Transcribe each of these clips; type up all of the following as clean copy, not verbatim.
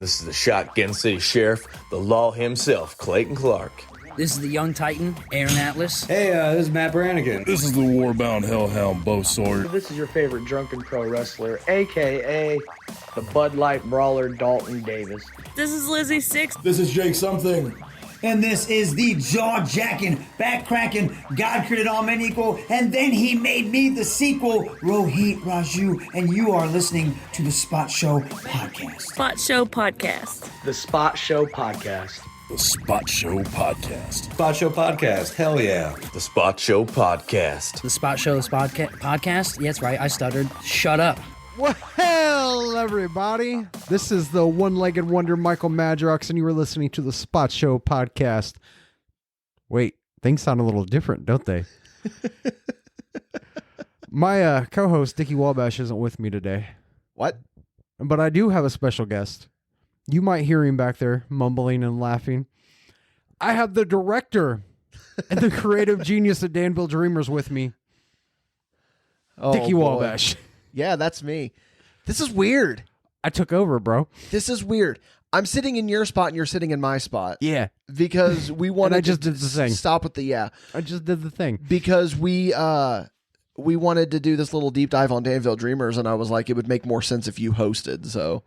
This is the Shotgun City Sheriff, the law himself, Clayton Clark. This is the young Titan, Aaron Atlas. Hey, this is Matt Brannigan. This is the war-bound hellhound, Bo Sword. This is your favorite drunken pro wrestler, a.k.a. the Bud Light Brawler, Dalton Davis. This is Lizzie Six. This is Jake Something. And this is the jaw-jacking, back-cracking, God-created all men equal, and then he made me the sequel, Rohit Raju, and you are listening to the Spot Show Podcast. Spot Show Podcast. The Spot Show Podcast. The Spot Show Podcast. Spot Show Podcast. Hell yeah. The Spot Show Podcast. The Spot Show Podcast? Yeah, that's right. I stuttered. Shut up. Well, everybody, this is the one-legged wonder Michael Madrox, and you were listening to the Spot Show Podcast. Wait, things sound a little different, don't they? My co-host, Dickie Wabash, isn't with me today. What? But I do have a special guest. You might hear him back there mumbling and laughing. I have the director and the creative genius of Danville Dreamers with me, Dickie Wabash. Yeah, that's me. This is weird. I took over, bro. This is weird. I'm sitting in your spot and you're sitting in my spot. Yeah. Because we wanted I just did the thing. Stop with the yeah. I just did the thing. Because we wanted to do this little deep dive on Danville Dreamers, and I was like, it would make more sense if you hosted. So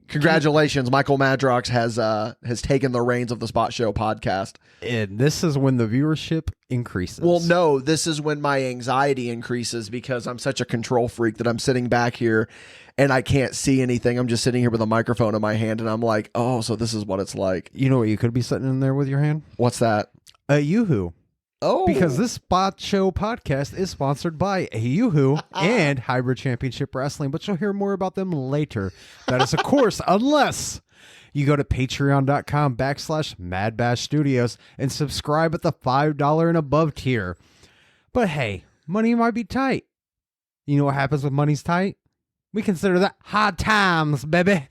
congratulations, Michael Madrox has taken the reins of the Spot Show Podcast. And this is when the viewership increases. Well, no, this is when my anxiety increases because I'm such a control freak that I'm sitting back here and I can't see anything. I'm just sitting here with a microphone in my hand and I'm like, oh, so this is what it's like. You know what you could be sitting in there with your hand? What's that? A Yoo-Hoo. Oh. Because this Spot Show Podcast is sponsored by a Yoo-Hoo and Hybrid Championship Wrestling, but you'll hear more about them later. That is, of course, unless you go to patreon.com/MadBash Studios and subscribe at the $5 and above tier. But hey, money might be tight. You know what happens when money's tight? We consider that hard times, baby.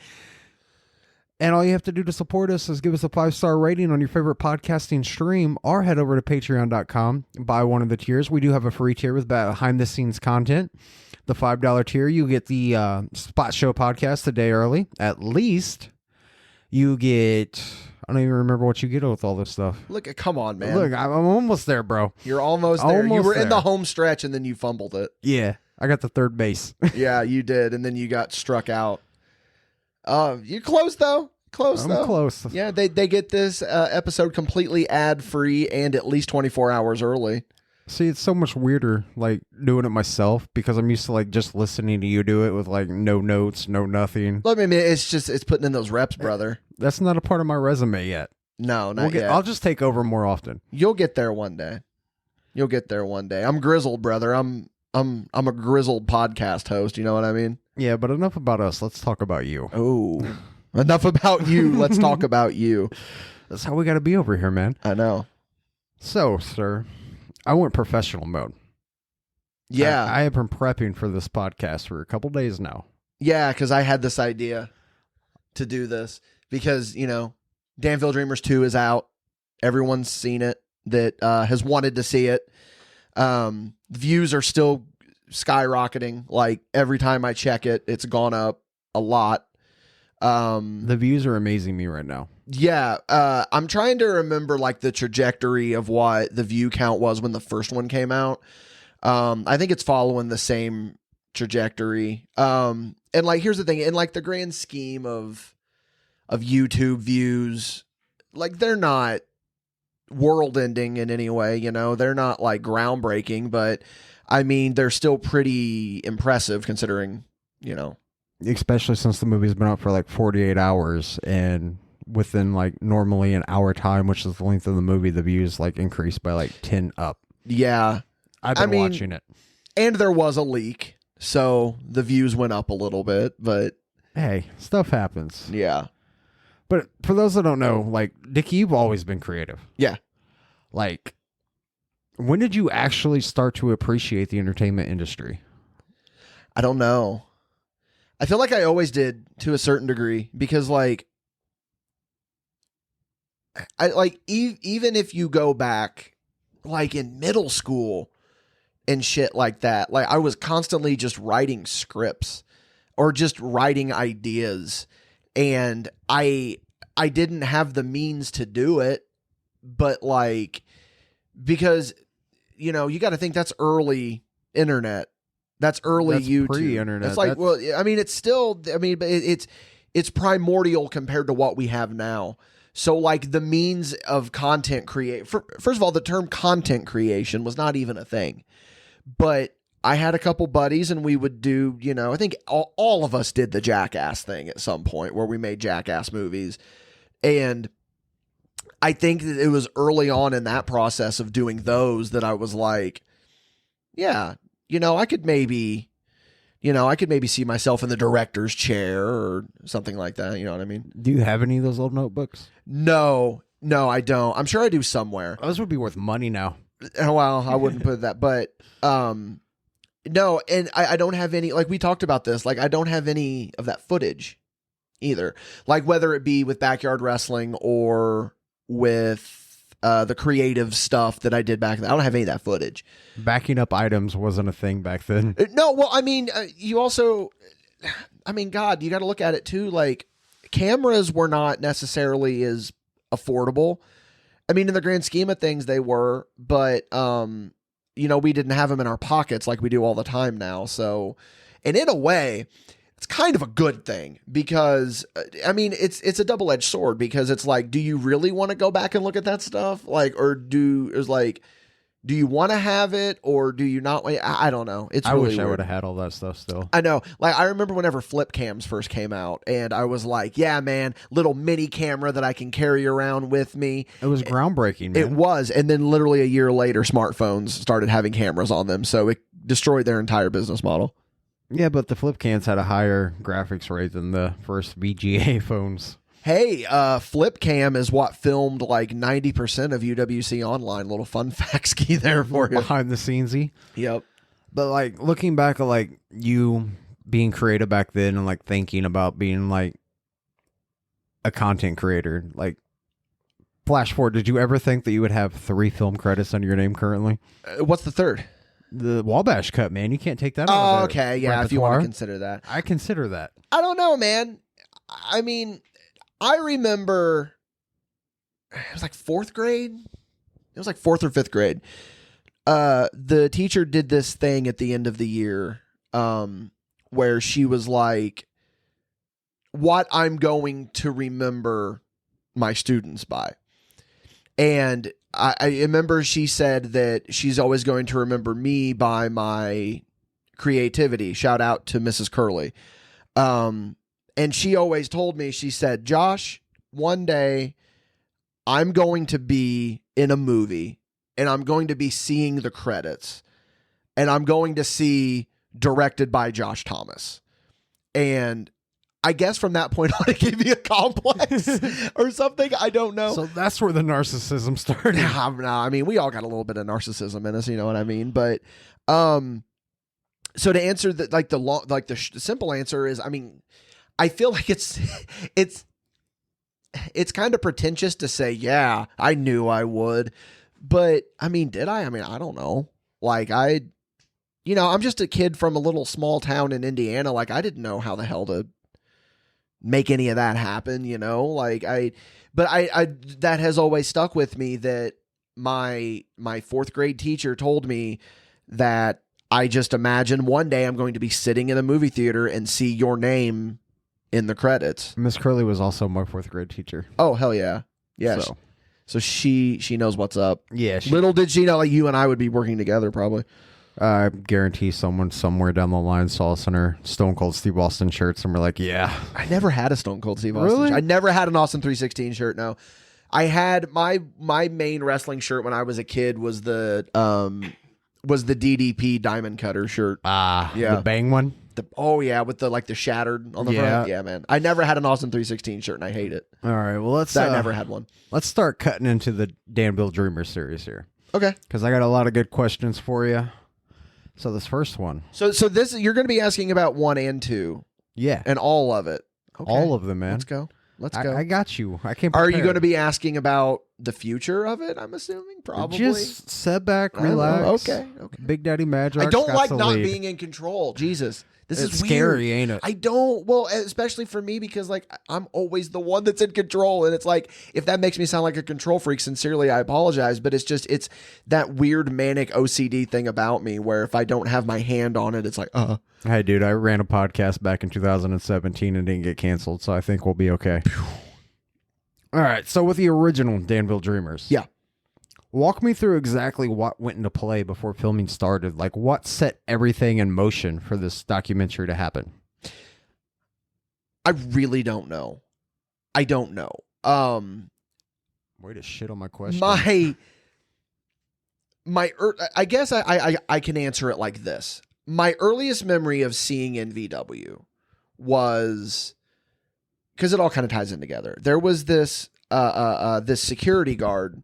And all you have to do to support us is give us a 5-star rating on your favorite podcasting stream or head over to patreon.com, buy one of the tiers. We do have a free tier with behind-the-scenes content. The $5 tier, you get the Spot Show Podcast a day early, at least. You get, I don't even remember what you get with all this stuff. Look, come on, man. Look, I'm almost there, bro. You're almost there. You were there. in the home stretch and then you fumbled it. Yeah, I got the third base. Yeah, you did. And then you got struck out. You're close, though. I'm close. Yeah, they get this episode completely ad-free and at least 24 hours early. See, it's so much weirder, like, doing it myself because I'm used to, like, just listening to you do it with, like, no notes, no nothing. I mean, it's putting in those reps, brother. That's not a part of my resume yet. No, not yet. I'll just take over more often. You'll get there one day. I'm grizzled, brother. I'm a grizzled podcast host. You know what I mean? Yeah, but enough about us. Let's talk about you. Oh, enough about you. Let's talk about you. That's how we got to be over here, man. I know. So, sir, I went professional mode. Yeah. I have been prepping for this podcast for a couple days now. Yeah, because I had this idea to do this because, you know, Danville Dreamers 2 is out. Everyone's seen it that has wanted to see it. Views are still skyrocketing. Like, every time I check it, it's gone up a lot. The views are amazing me right now. Yeah, I'm trying to remember like the trajectory of what the view count was when the first one came out. I think it's following the same trajectory. And like, here's the thing, in like the grand scheme of YouTube views, like they're not world ending in any way, you know, they're not like groundbreaking, but I mean, they're still pretty impressive considering, you know. Especially since the movie's been out for like 48 hours and within like normally an hour time, which is the length of the movie, the views like increased by like 10 up. Yeah. I've been watching it. And there was a leak, so the views went up a little bit, but hey, stuff happens. Yeah. But for those that don't know, like, Dickie, you've always been creative. Yeah. Like, when did you actually start to appreciate the entertainment industry? I don't know. I feel like I always did to a certain degree because like even if you go back like in middle school and shit like that, like I was constantly just writing scripts or just writing ideas and I didn't have the means to do it, but like, because, you know, you got to think that's early internet. That's early YouTube. Pre-internet. It's like, well, I mean, it's still, I mean, but it's primordial compared to what we have now. So like the means of content first of all, the term content creation was not even a thing, but I had a couple buddies and we would do, you know, I think all of us did the Jackass thing at some point where we made Jackass movies. And I think that it was early on in that process of doing those that I was like, yeah, you know, I could maybe see myself in the director's chair or something like that. You know what I mean? Do you have any of those old notebooks? No, I don't. I'm sure I do somewhere. Those would be worth money now. Well, I wouldn't put that, but no, and I don't have any, like we talked about this, like I don't have any of that footage either. Like whether it be with Backyard Wrestling or with the creative stuff that I did back then. I don't have any of that footage. Backing up items wasn't a thing back then. No, well, I mean, you also, I mean, God, you got to look at it too. Like cameras were not necessarily as affordable. I mean, in the grand scheme of things, they were, but, you know, we didn't have them in our pockets like we do all the time now. So, and in a way, it's kind of a good thing because, I mean, it's a double-edged sword because it's like, do you really want to go back and look at that stuff? Like, or do you want to have it or do you not? I don't know. It's I really wish weird. I would have had all that stuff still. I know. Like, I remember whenever flip cams first came out and I was like, yeah, man, little mini camera that I can carry around with me. It was groundbreaking, man. It was. And then literally a year later, smartphones started having cameras on them. So it destroyed their entire business model. Yeah, but the flip cans had a higher graphics rate than the first VGA phones. Hey, flip cam is what filmed like 90% of UWC Online. Little fun fact ski there for you. Behind the scenesy. Yep. But like looking back at like you being creative back then and like thinking about being like a content creator, like flash forward, did you ever think that you would have 3 film credits under your name currently? What's the third? The Wabash cut, man. You can't take that out Oh, of okay. Yeah, if you want to consider that. I consider that. I don't know, man. I mean, I remember it was like 4th grade. It was like 4th or 5th grade. The teacher did this thing at the end of the year where she was like, what I'm going to remember my students by. And I remember she said that she's always going to remember me by my creativity. Shout out to Mrs. Curley. And she always told me, she said, Josh, one day I'm going to be in a movie and I'm going to be seeing the credits and I'm going to see directed by Josh Thomas. And I guess from that point on, it gave me a complex or something. I don't know. So that's where the narcissism started. No, I mean, we all got a little bit of narcissism in us, you know what I mean? But, so to answer the, like the simple answer is, I mean, I feel like it's kind of pretentious to say, yeah, I knew I would, but I mean, did I? I mean, I don't know. Like you know, I'm just a kid from a little small town in Indiana. Like I didn't know how the hell to make any of that happen, you know, like but that has always stuck with me that my 4th grade teacher told me that I just imagine one day I'm going to be sitting in a movie theater and see your name in the credits. Miss Curley was also my 4th grade teacher. Oh, hell yeah. Yes. So she knows what's up. Yeah. Little did she know, like you and I would be working together probably. I guarantee someone somewhere down the line saw us in our Stone Cold Steve Austin shirts and we're like, yeah. I never had a Stone Cold Steve Austin Really? shirt. I never had an Austin 316 shirt, no. I had my main wrestling shirt when I was a kid was the DDP Diamond Cutter shirt. Yeah. The bang one? With the shattered on the front. Yeah, man. I never had an Austin 316 shirt and I hate it. All right, well, I never had one. Let's start cutting into the Danville Dreamers series here. Okay. Because I got a lot of good questions for you. So this first one. So this you're going to be asking about 1 and 2. Yeah. And all of it. Okay. All of them, man. Let's go. I got you. I can't. Are you going to be asking about the future of it, I'm assuming, probably. Just sit back, I don't know. relax. Okay. Big Daddy Madrox I don't got like the not lead. being in control. Jesus. This It's is scary, weird. ain't it? I don't. Well, especially for me, because like I'm always the one that's in control, and it's like if that makes me sound like a control freak, sincerely, I apologize. But it's that weird manic OCD thing about me where if I don't have my hand on it, it's like Hey, dude, I ran a podcast back in 2017 and didn't get canceled, so I think we'll be okay. All right, so with the original Danville Dreamers, Yeah. walk me through exactly what went into play before filming started. Like, what set everything in motion for this documentary to happen? I really don't know. I don't know. Way to shit on my question. I guess I can answer it like this. My earliest memory of seeing NVW was, because it all kind of ties in together. There was this security guard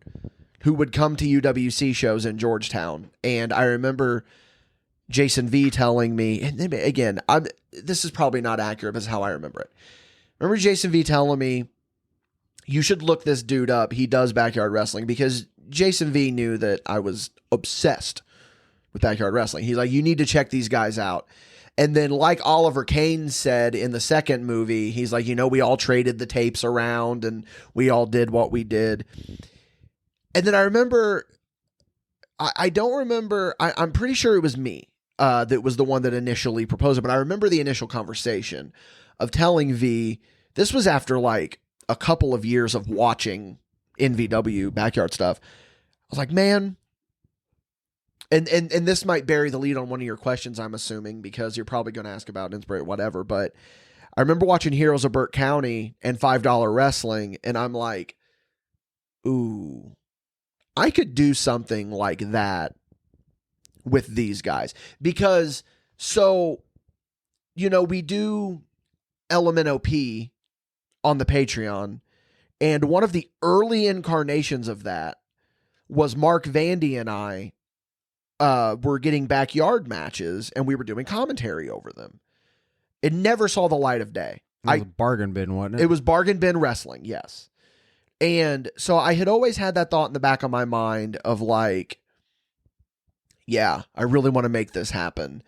who would come to UWC shows in Georgetown, and I remember Jason V telling me, and again, this is probably not accurate, but it's how I remember it. Remember Jason V telling me, you should look this dude up. He does backyard wrestling, because Jason V knew that I was obsessed with backyard wrestling. He's like, you need to check these guys out. And then, like Oliver Kane said in the second movie, he's like, we all traded the tapes around and we all did what we did. And then I remember, I don't remember, I'm pretty sure it was me that was the one that initially proposed it, but I remember the initial conversation of telling V, this was after like a couple of years of watching NVW backyard stuff. I was like, man, and this might bury the lead on one of your questions, I'm assuming, because you're probably going to ask about Inspiration, whatever, but I remember watching Heroes of Burke County and $5 Wrestling, and I'm like, ooh, I could do something like that with these guys. Because, we do LMNOP on the Patreon, and one of the early incarnations of that was Mark Vandy and I were getting backyard matches, and we were doing commentary over them. It never saw the light of day. It was a bargain bin, wasn't it? It was bargain bin wrestling, yes. And so I had always had that thought in the back of my mind of like, yeah, I really want to make this happen.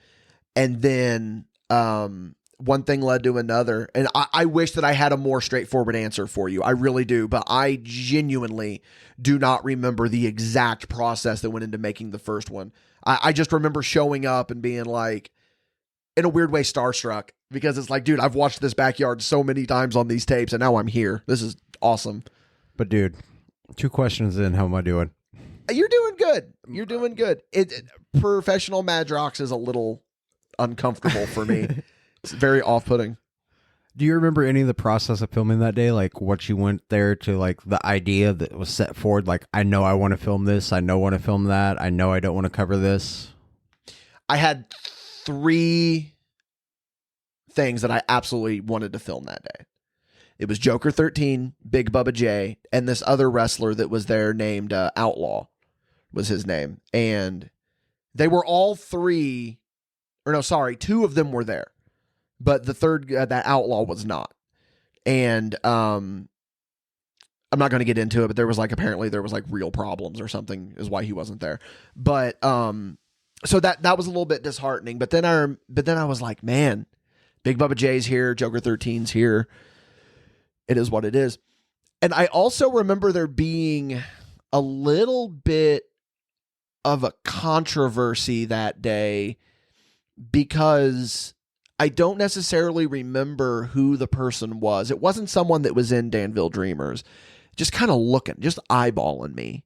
And then one thing led to another. And I wish that I had a more straightforward answer for you. I really do. But I genuinely do not remember the exact process that went into making the first one. I just remember showing up and being like, in a weird way, starstruck. Because it's like, dude, I've watched this backyard so many times on these tapes, and now I'm here. This is awesome. But dude, 2 questions in, how am I doing? You're doing good. You're doing good. Professional Madrox is a little uncomfortable for me. It's very off-putting. Do you remember any of the process of filming that day? Like what you went there to, like the idea that was set forward? Like, I know I want to film this. I know I want to film that. I know I don't want to cover this. I had 3 things that I absolutely wanted to film that day. It was Joker 13, Big Bubba J, and this other wrestler that was there named Outlaw was his name. And they were all 2 of them were there. But the third, that Outlaw, was not. And I'm not going to get into it, but apparently there was real problems or something is why he wasn't there. But so that was a little bit disheartening. But then I was like, man, Big Bubba J's here, Joker 13's here. It is what it is. And I also remember there being a little bit of a controversy that day because I don't necessarily remember who the person was. It wasn't someone that was in Danville Dreamers. Just kind of looking, just eyeballing me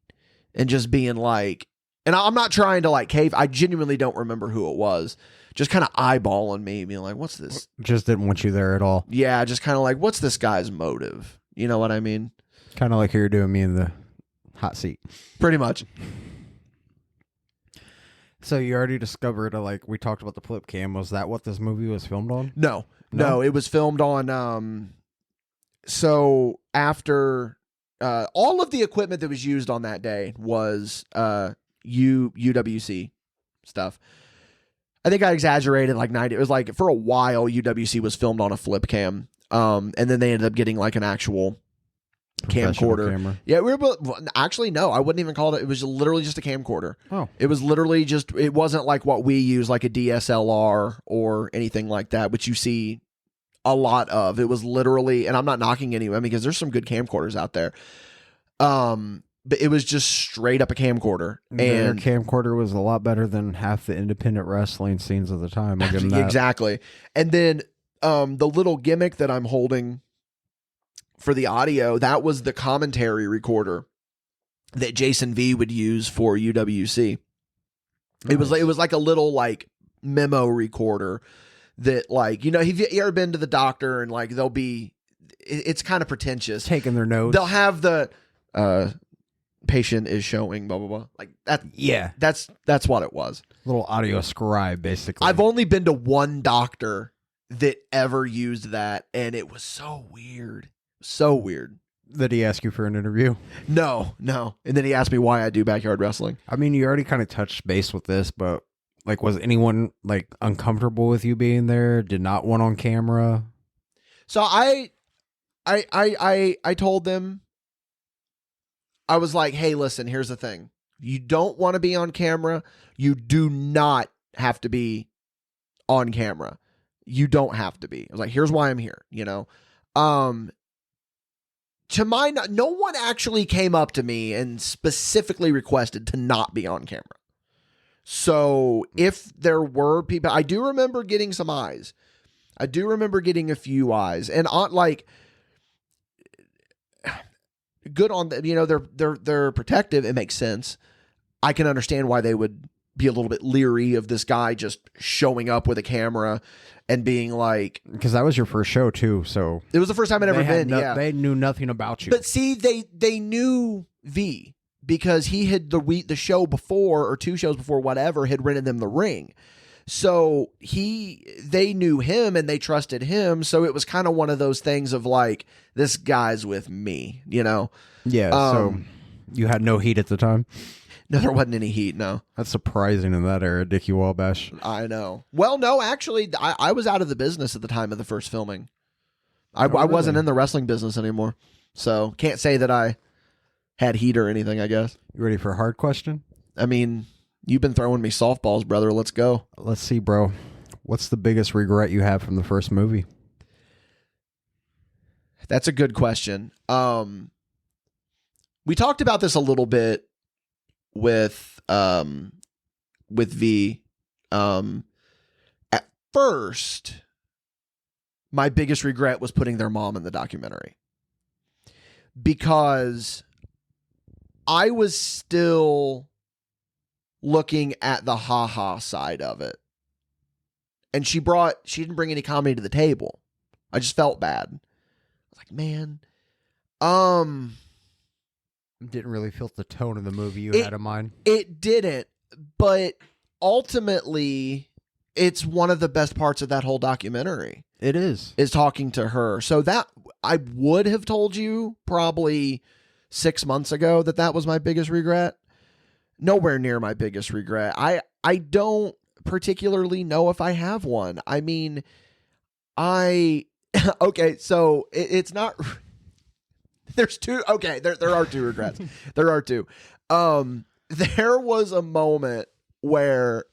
and just being like, and I'm not trying to cave. I genuinely don't remember who it was. Just kind of eyeballing me, being like, what's this? Just didn't want you there at all. Yeah, just kind of like, what's this guy's motive? You know what I mean? Kind of like how you're doing me in the hot seat. Pretty much. So you already discovered, we talked about the flip cam. Was that what this movie was filmed on? No, it was filmed on, so after, all of the equipment that was used on that day was, UWC stuff. I think I exaggerated 90. It was for a while, UWC was filmed on a flip cam. And then they ended up getting an actual professional camcorder. camera. Yeah, we were both, well, actually, no, I wouldn't even call it. It was literally just a camcorder. Oh. It was literally just, it wasn't like what we use, like a DSLR or anything like that, which you see a lot of. It was literally, and I'm not knocking anyone because there's some good camcorders out there. But it was just straight up a camcorder. Their And camcorder was a lot better than half the independent wrestling scenes of the time. I'll give them that. exactly. And then the little gimmick that I'm holding for the audio, that was the commentary recorder that Jason V would use for UWC. It was like a little like memo recorder that, like, you know, have you ever been to the doctor and like they'll be, it's kind of pretentious. Taking their notes. They'll have the patient is showing blah blah blah, like that. Yeah. That's what it was. Little audio scribe, basically. I've only been to one doctor that ever used that, and it was so weird. So weird. Did he ask you for an interview? No. And then he asked me why I do backyard wrestling. I mean, you already kind of touched base with this, but like, was anyone like uncomfortable with you being there? Did not want on camera? So I told them, I was like, hey, listen, here's the thing. You don't want to be on camera. You do not have to be on camera. You don't have to be. I was like, here's why I'm here, you know? To my, no one actually came up to me and specifically requested to not be on camera. So if there were people, I do remember getting some eyes. I do remember getting a few eyes, and on like, good on them, you know, they're protective. It makes sense. I can understand why they would be a little bit leery of this guy just showing up with a camera and being like, because that was your first show too, so it was the first time I'd ever been. Yeah, they knew nothing about you. but see, they knew V because he had the show before, or two shows before, whatever, had rented them the ring. So they knew him and they trusted him. So it was kind of one of those things of like, this guy's with me, you know? Yeah. So you had no heat at the time. No, there wasn't any heat. No, That's surprising in that era, Dickie Wabash. I know. Well, no, actually, I was out of the business at the time of the first filming. I wasn't in the wrestling business anymore. So can't say that I had heat or anything, I guess. You ready for a hard question? I mean, you've been throwing me softballs, brother. Let's go. Let's see, bro. What's the biggest regret you have from the first movie? That's a good question. We talked about this a little bit with V. At first, my biggest regret was putting their mom in the documentary, because I was still looking at the haha side of it. And she didn't bring any comedy to the table. I just felt bad. I was like, man, Didn't really feel the tone of the movie you had in mind. It didn't, but ultimately, it's one of the best parts of that whole documentary. It is talking to her. So that I would have told you probably 6 months ago that was my biggest regret. Nowhere near my biggest regret. I don't particularly know if I have one. I mean, okay, so it's not. There's two. Okay, there are two regrets. There are two. There was a moment where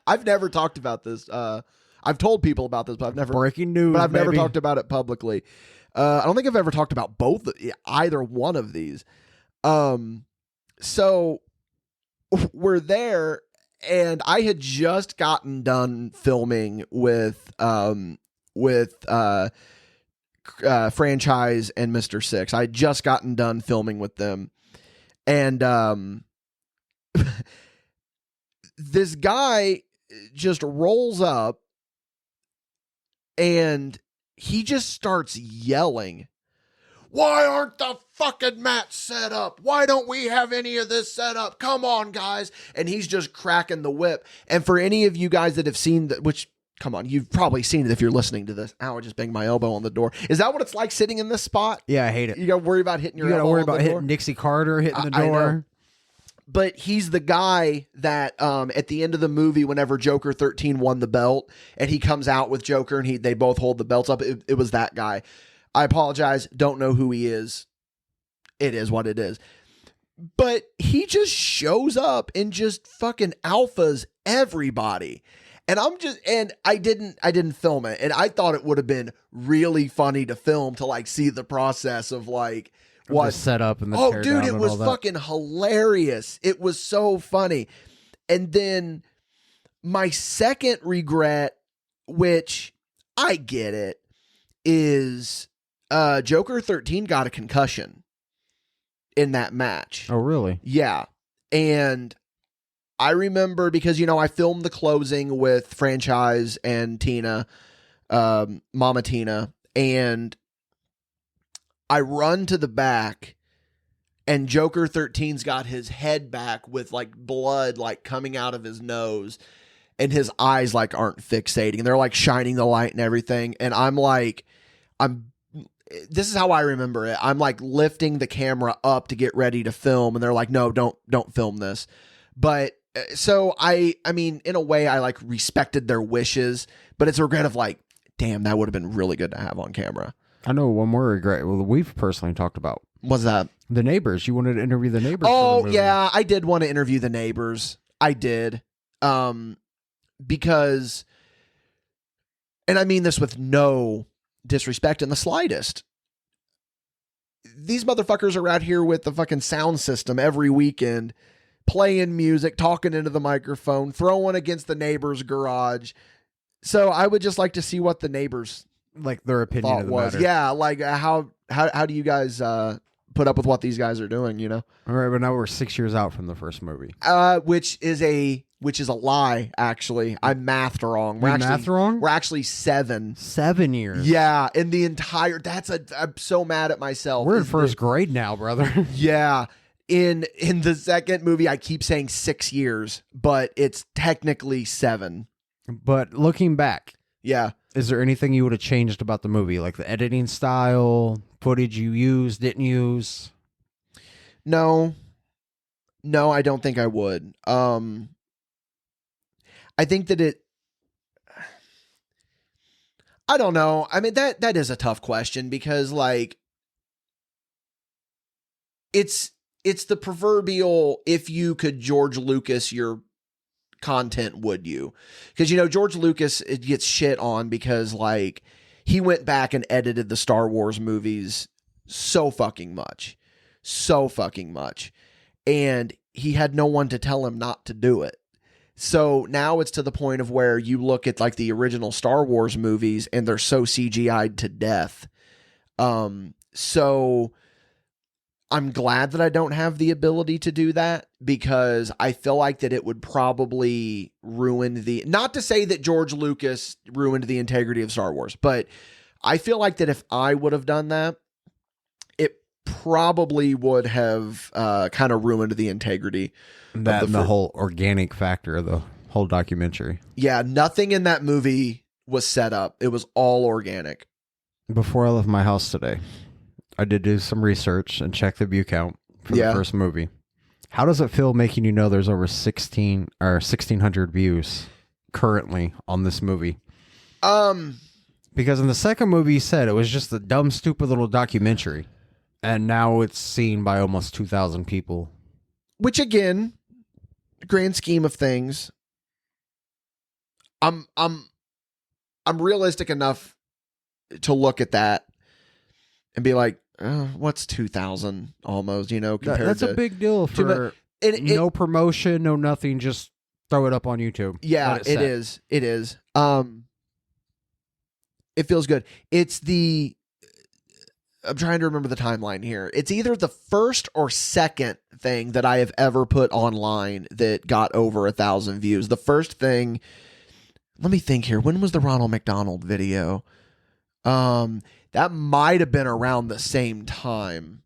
I've never talked about this. I've told people about this, but I've never breaking news. But I've never baby. talked about it publicly. I don't think I've ever talked about either one of these. So we're there, and I had just gotten done filming with Franchise and Mr. Six. I had just gotten done filming with them, and this guy just rolls up, and he just starts yelling, "Why aren't the fucking mats set up? Why don't we have any of this set up? Come on, guys." And he's just cracking the whip. And for any of you guys that have seen that, which, come on, you've probably seen it if you're listening to this. Ow, I just banged my elbow on the door. Is that what it's like sitting in this spot? Yeah, I hate it. You got to worry about hitting your You got to elbow worry on the about door? hitting Dixie Carter, hitting the I know. door. But he's the guy that at the end of the movie, whenever Joker 13 won the belt, and he comes out with Joker, and they both hold the belts up, it was that guy. I apologize. Don't know who he is. It is what it is. But he just shows up and just fucking alphas everybody. And I didn't film it. And I thought it would have been really funny to film, to like see the process of like what the setup and the oh tear dude, down it and was all that. fucking hilarious. It was so funny. And then my second regret, which I get it, is Joker 13 got a concussion in that match. Oh, really? Yeah. And I remember because, I filmed the closing with Franchise and Tina, Mama Tina, and I run to the back and Joker 13's got his head back with like blood like coming out of his nose, and his eyes like aren't fixating and they're like shining the light and everything. And this is how I remember it. I'm like lifting the camera up to get ready to film, and they're like, no, don't film this. But so I mean, in a way I like respected their wishes, but it's a regret of like, damn, that would have been really good to have on camera. I know one more regret. Well, we've personally talked about. What's that? The neighbors. You wanted to interview the neighbors. Oh, for the movie. yeah. I did want to interview the neighbors. I did. Because, and I mean this with no disrespect in the slightest, these motherfuckers are out here with the fucking sound system every weekend, playing music, talking into the microphone, throwing against the neighbor's garage. So I would just like to see what the neighbors like their opinion thought of the was. matter. Yeah, like how do you guys put up with what these guys are doing? All right, but now we're 6 years out from the first movie. Which is a lie. Actually, I mathed wrong. Mathed wrong? We're actually 7. 7 years. Yeah, in the entire. I'm so mad at myself. We're in first grade now, brother. Yeah. In the second movie, I keep saying 6 years, but it's technically 7. But looking back, yeah, is there anything you would have changed about the movie, like the editing style, footage you used, didn't use? No, I don't think I would. I think that I don't know. I mean, that is a tough question because like it's the proverbial, if you could George Lucas your content, would you? Because George Lucas, it gets shit on because like he went back and edited the Star Wars movies so fucking much, and he had no one to tell him not to do it. So now it's to the point of where you look at like the original Star Wars movies and they're so CGI'd to death. So I'm glad that I don't have the ability to do that, because I feel like that it would probably ruin not to say that George Lucas ruined the integrity of Star Wars, but I feel like that if I would have done that, it probably would have kind of ruined the integrity. That and the whole organic factor of the whole documentary. Yeah, nothing in that movie was set up. It was all organic. Before I left my house today, I did do some research and check the view count for the first movie. How does it feel making there's over 1,600 views currently on this movie? Because in the second movie you said it was just a dumb, stupid little documentary, and now it's seen by almost 2,000 people. Which again, grand scheme of things, I'm realistic enough to look at that and be like, what's 2,000 almost, compared that's to a big deal for no promotion, no nothing, just throw it up on YouTube. Yeah, it is. It is. It feels good. I'm trying to remember the timeline here. It's either the first or second thing that I have ever put online that got over 1,000 views. The first thing, let me think here. When was the Ronald McDonald video? That might have been around the same time.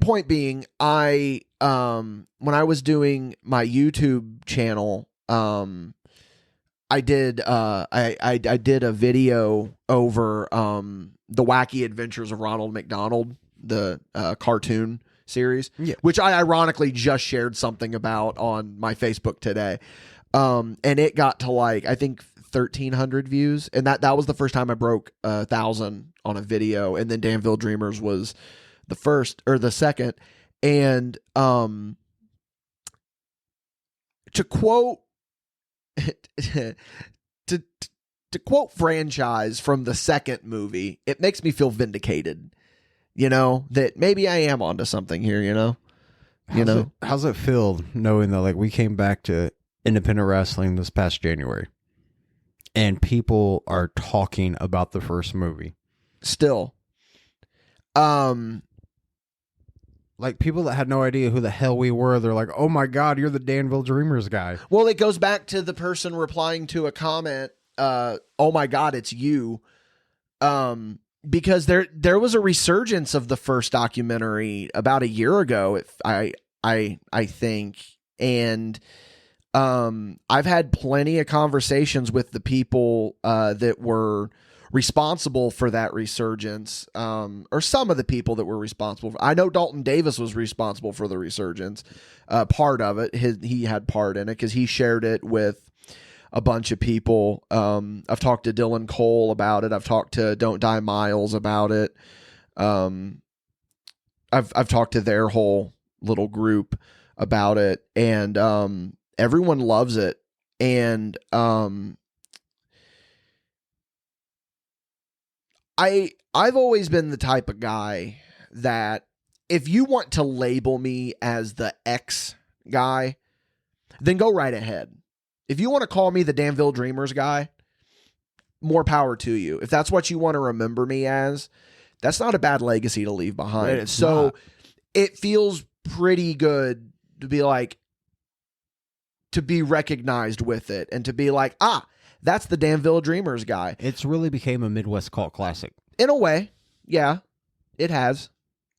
Point being, when I was doing my YouTube channel, I did a video over the Wacky Adventures of Ronald McDonald, the cartoon series, which I ironically just shared something about on my Facebook today. And it got to like, I think 1,300 views, and that was the first time I broke 1,000 on a video, and then Danville Dreamers was the first or the second. And to quote to quote franchise from the second movie, it makes me feel vindicated, that maybe I am onto something here, How's it feel knowing that, like, we came back to independent wrestling this past January and people are talking about the first movie still? Like, people that had no idea who the hell we were, they're like, oh my God, you're the Danville Dreamers guy. Well, it goes back to the person replying to a comment, oh my God, it's you. Because there was a resurgence of the first documentary about a year ago, I think. And I've had plenty of conversations with the people that were responsible for that resurgence, or some of the people that were responsible. I know Dalton Davis was responsible for the resurgence, part of it. He had part in it because he shared it with a bunch of people. I've talked to Dylan Cole about it. I've talked to Don't Die Miles about it. I've talked to their whole little group about it, and everyone loves it. And I've always been the type of guy that if you want to label me as the X guy, then go right ahead. If you want to call me the Danville Dreamers guy, more power to you. If that's what you want to remember me as, that's not a bad legacy to leave behind. It's so not. It feels pretty good to be like, to be recognized with it and to be like, that's the Danville Dreamers guy. It's really became a Midwest cult classic. In a way, yeah, it has.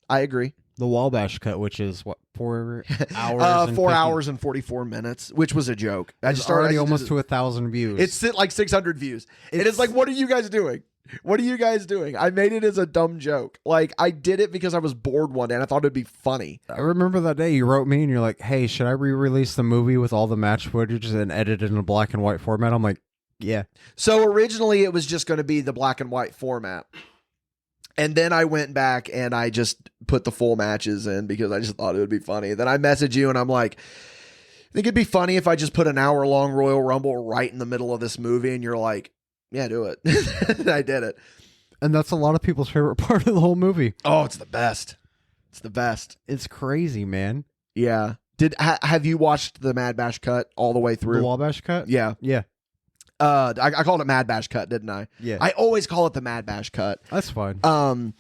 I agree. The Wabash cut, which is what, 4 hours? 4 hours and 44 minutes, which was a joke. It's already almost to 1,000 views. It's like 600 views. And it's like, what are you guys doing? What are you guys doing? I made it as a dumb joke. Like, I did it because I was bored one day and I thought it'd be funny. I remember that day you wrote me and you're like, hey, should I re-release the movie with all the match footage and edit it in a black and white format? I'm like, yeah. So originally it was just going to be the black and white format. And then I went back and I just put the full matches in because I just thought it would be funny. Then I messaged you and I'm like, I think it'd be funny if I just put an hour-long Royal Rumble right in the middle of this movie. And you're like, yeah, do it. And I did it. And that's a lot of people's favorite part of the whole movie. Oh, it's the best. It's the best. It's crazy, man. Yeah. Have you watched the MadBash cut all the way through? The Wabash cut? Yeah. Yeah. I called it MadBash cut, didn't I? Yeah. I always call it the MadBash cut. That's fine.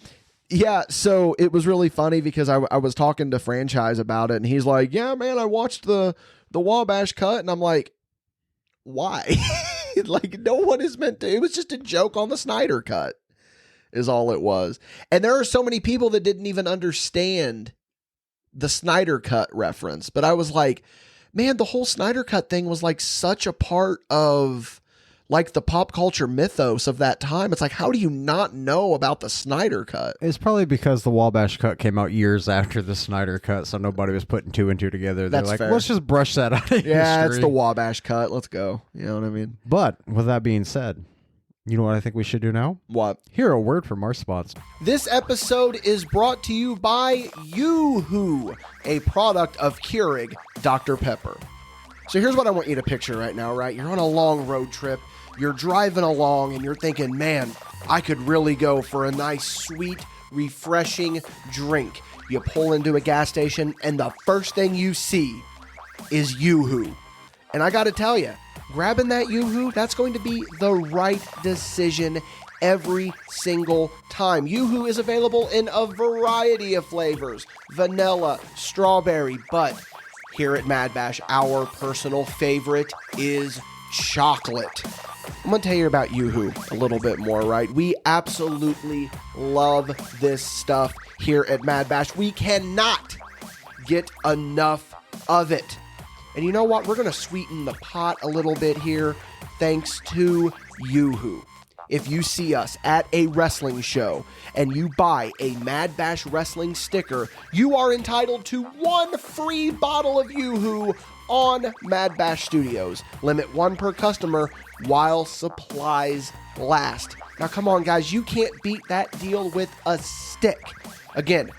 Yeah, so it was really funny because I was talking to Franchise about it, and he's like, yeah, man, I watched the Wabash cut, and I'm like, why? Like, no one is meant to. It was just a joke on the Snyder cut is all it was. And there are so many people that didn't even understand the Snyder cut reference. But I was like, man, the whole Snyder cut thing was like such a part of like the pop culture mythos of that time. It's like, how do you not know about the Snyder cut? It's probably because the Wabash cut came out years after the Snyder cut, so nobody was putting two and two together. They're That's like, fair. let's just brush that out of Yeah, history. it's the Wabash cut. Let's go. You know what I mean? But with that being said, you know what I think we should do now? What? Hear a word from our sponsor. This episode is brought to you by Yoo-Hoo, a product of Keurig Dr. Pepper. So here's what I want you to picture right now, right? You're on a long road trip. You're driving along and you're thinking, man, I could really go for a nice, sweet, refreshing drink. You pull into a gas station and the first thing you see is Yoo-Hoo. And I got to tell you, grabbing that Yoo-Hoo, that's going to be the right decision every single time. Yoo-Hoo is available in a variety of flavors, vanilla, strawberry, but here at MadBash, our personal favorite is chocolate. I'm going to tell you about Yoo-Hoo a little bit more, right? We absolutely love this stuff here at MadBash. We cannot get enough of it. And you know what? We're going to sweeten the pot a little bit here thanks to Yoo-Hoo. If you see us at a wrestling show and you buy a MadBash wrestling sticker, you are entitled to one free bottle of Yoo-Hoo on MadBash Studios. Limit 1 per customer while supplies last. Now, come on, guys. You can't beat that deal with a stick. Again,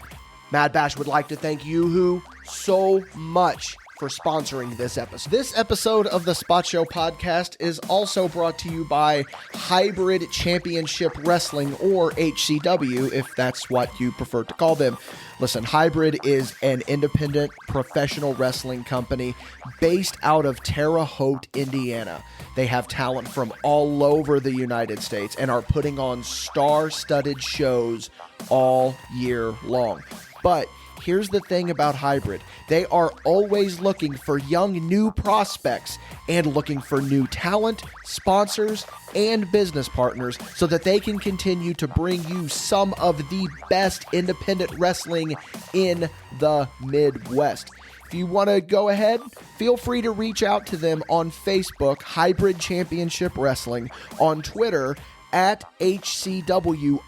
MadBash would like to thank Yoo-Hoo so much for sponsoring this episode. This episode of the Spot Show podcast is also brought to you by Hybrid Championship Wrestling, or HCW, if that's what you prefer to call them. Listen, Hybrid is an independent professional wrestling company based out of Terre Haute, Indiana. They have talent from all over the United States and are putting on star-studded shows all year long. But here's the thing about Hybrid. They are always looking for young new prospects and looking for new talent, sponsors, and business partners so that they can continue to bring you some of the best independent wrestling in the Midwest. If you want to go ahead, feel free to reach out to them on Facebook, Hybrid Championship Wrestling, on Twitter, at HCW_live,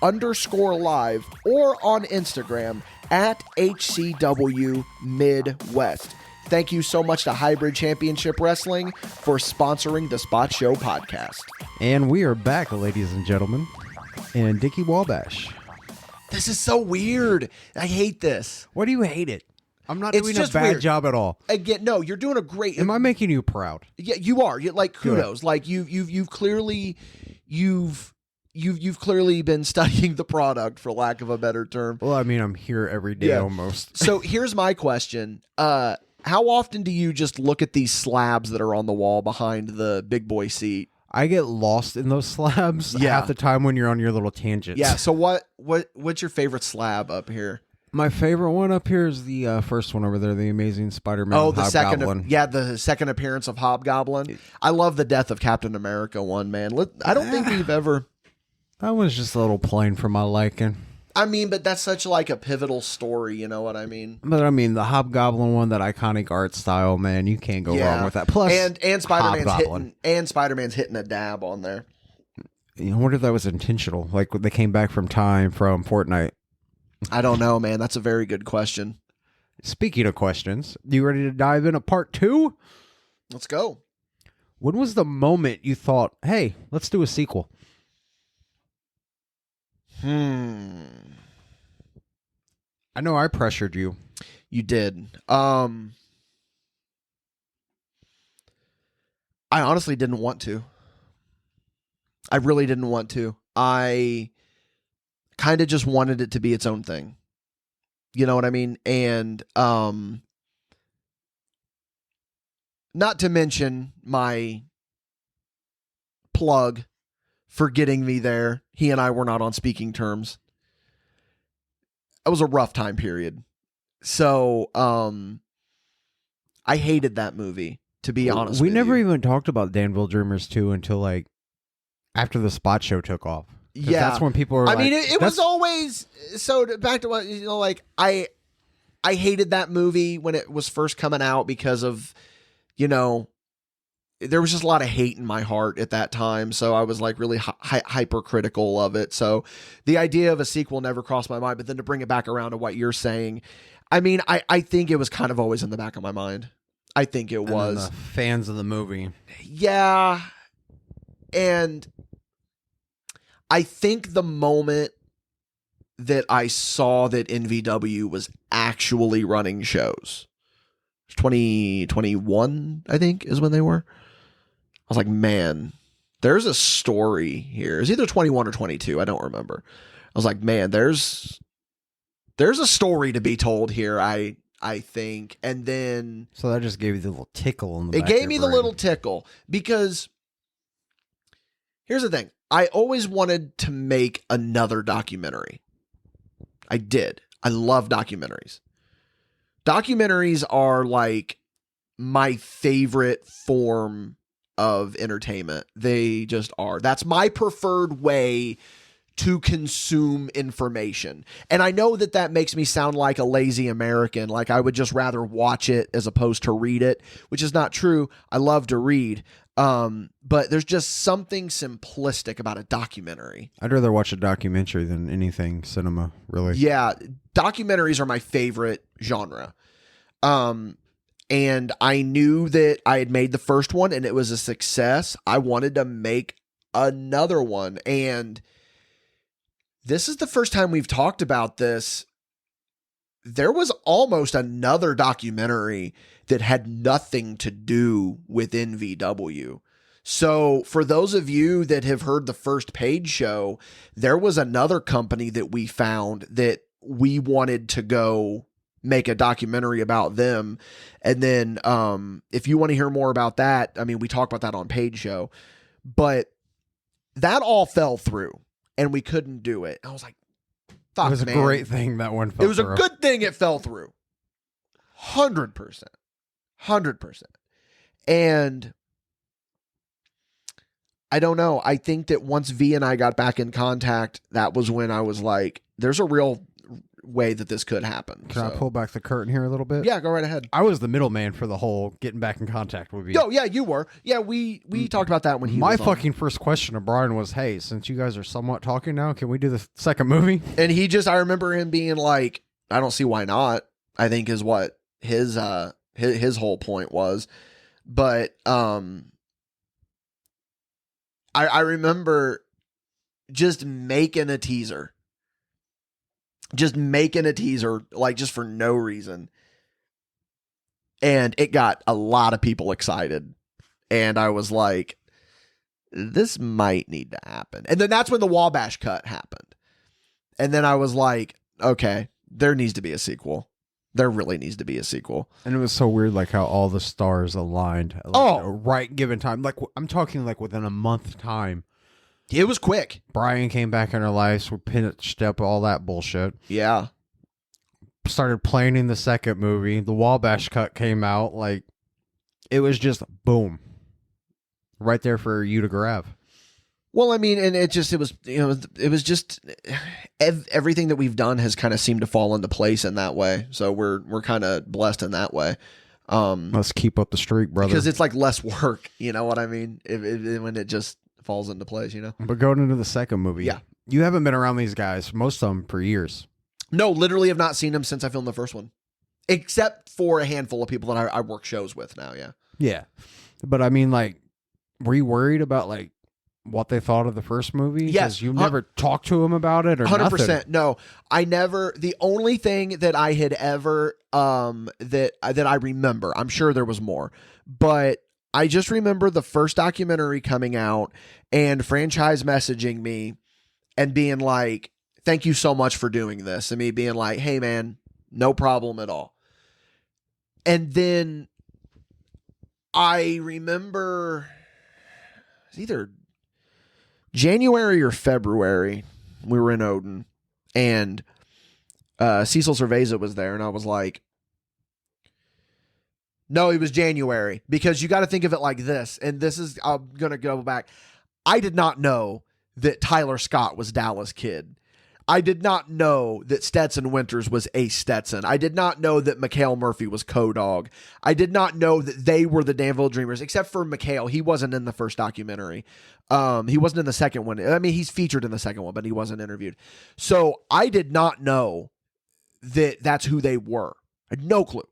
or on Instagram, at HCW Midwest. Thank you so much to Hybrid Championship Wrestling for sponsoring the Spot Show podcast. And we are back, ladies and gentlemen, and Dickie Wabash. This is so weird. I hate this. Why do you hate it? I'm not It's doing a just bad weird. job at all. Again, no, you're doing a great. Am I making you proud? Yeah, you are. You like kudos. Like you've clearly been studying the product, for lack of a better term. Well, I mean, I'm here every day almost. So here's my question. How often do you just look at these slabs that are on the wall behind the big boy seat? I get lost in those slabs half the time when you're on your little tangents. Yeah. So what's your favorite slab up here? My favorite one up here is the first one over there, the Amazing Spider-Man. Oh, the Hobgoblin. the second appearance of Hobgoblin. I love the Death of Captain America one, man. I don't think we've ever. That was just a little plain for my liking. I mean, but that's such like a pivotal story, you know what I mean? But I mean, the Hobgoblin one, that iconic art style, man, you can't go wrong with that. Plus, and Spider-Man's hitting a dab on there. I wonder if that was intentional. Like when they came back from Fortnite. I don't know, man. That's a very good question. Speaking of questions, you ready to dive into part 2? Let's go. When was the moment you thought, hey, let's do a sequel? I know I pressured you. You did. I honestly didn't want to. I really didn't want to. I kind of just wanted it to be its own thing. You know what I mean? And not to mention my plug for getting me there. He and I were not on speaking terms. It was a rough time period. So I hated that movie, to be honest We with never you. even talked about Danville Dreamers 2 until like after the Spot Show took off. Yeah, that's when people were I mean, it was always back to what, you know, like I hated that movie when it was first coming out because of, you know, there was just a lot of hate in my heart at that time. So I was like really hypercritical of it. So the idea of a sequel never crossed my mind. But then to bring it back around to what you're saying, I mean, I think it was kind of always in the back of my mind. I think it was. The fans of the movie. Yeah. And I think the moment that I saw that NVW was actually running shows, 2021, I think, is when they were. I was like, man, there's a story here. It's either 21 or 22. I don't remember. I was like, man, there's a story to be told here, I think. And then So that just gave you the little tickle in the it back gave of me your the brain. little tickle, because here's the thing. I always wanted to make another documentary. I did. I love documentaries. Documentaries are like my favorite form of entertainment. They just are. That's my preferred way to consume information. And I know that that makes me sound like a lazy American, like I would just rather watch it as opposed to read it, which is not true. I love to read. But there's just something simplistic about a documentary. I'd rather watch a documentary than anything cinema, really. Yeah, documentaries are my favorite genre. And I knew that I had made the first one and it was a success. I wanted to make another one. And this is the first time we've talked about this. There was almost another documentary that had nothing to do with NVW. So for those of you that have heard the first page show, there was another company that we found that we wanted to go make a documentary about them. And then if you want to hear more about that, I mean, we talk about that on page show, but that all fell through and we couldn't do it. I was like, fuck, It was a man. great thing that one fell It was through. a good thing it fell through. 100%. 100%. And I don't know. I think that once V and I got back in contact, that was when I was like, there's a real way that this could happen. Can I pull back the curtain here a little bit? Yeah, go right ahead. I was the middleman for the whole getting back in contact with you. Yo, yeah, you were. Yeah, we talked about that when he My was on. fucking first question to Brian was, hey, since you guys are somewhat talking now, can we do the second movie? And I remember him being like, I don't see why not, I think is what his whole point was. But I remember just making a teaser. Like just for no reason. And it got a lot of people excited. And I was like, this might need to happen. And then that's when the Wabash cut happened. And then I was like, okay, there needs to be a sequel. There really needs to be a sequel. And it was so weird, like how all the stars aligned at the right given time. Like I'm talking like within a month time. It was quick. Brian came back in our lives. We pitched up all that bullshit. Yeah. Started planning the second movie. The Wabash cut came out. Like it was just boom, right there for you to grab. Well, I mean, and it was just everything that we've done has kind of seemed to fall into place in that way. So we're kind of blessed in that way. Let's keep up the streak, brother. Because it's like less work. You know what I mean? When it just falls into place, you know? But going into the second movie, yeah, you haven't been around these guys, most of them, for years. No, literally have not seen them since I filmed the first one. Except for a handful of people that I work shows with now, yeah. Yeah. But I mean, like, were you worried about, like, what they thought of the first movie? Yes. You never talked to them about it or 100%. Nothing? No. I never, the only thing that I had ever, that I remember, I'm sure there was more, but I just remember the first documentary coming out and franchise messaging me and being like, thank you so much for doing this. And me being like, hey man, no problem at all. And then I remember it was either January or February, we were in Odin and Cecil Cerveza was there. And I was like, no, it was January, because you got to think of it like this. And this is, I'm going to go back. I did not know that Tyler Scott was Dallas Kid. I did not know that Stetson Winters was Ace Stetson. I did not know that Mikhail Murphy was Co-Dog. I did not know that they were the Danville Dreamers, except for Mikhail. He wasn't in the first documentary. He wasn't in the second one. I mean, he's featured in the second one, but he wasn't interviewed. So I did not know that that's who they were. I had no clue.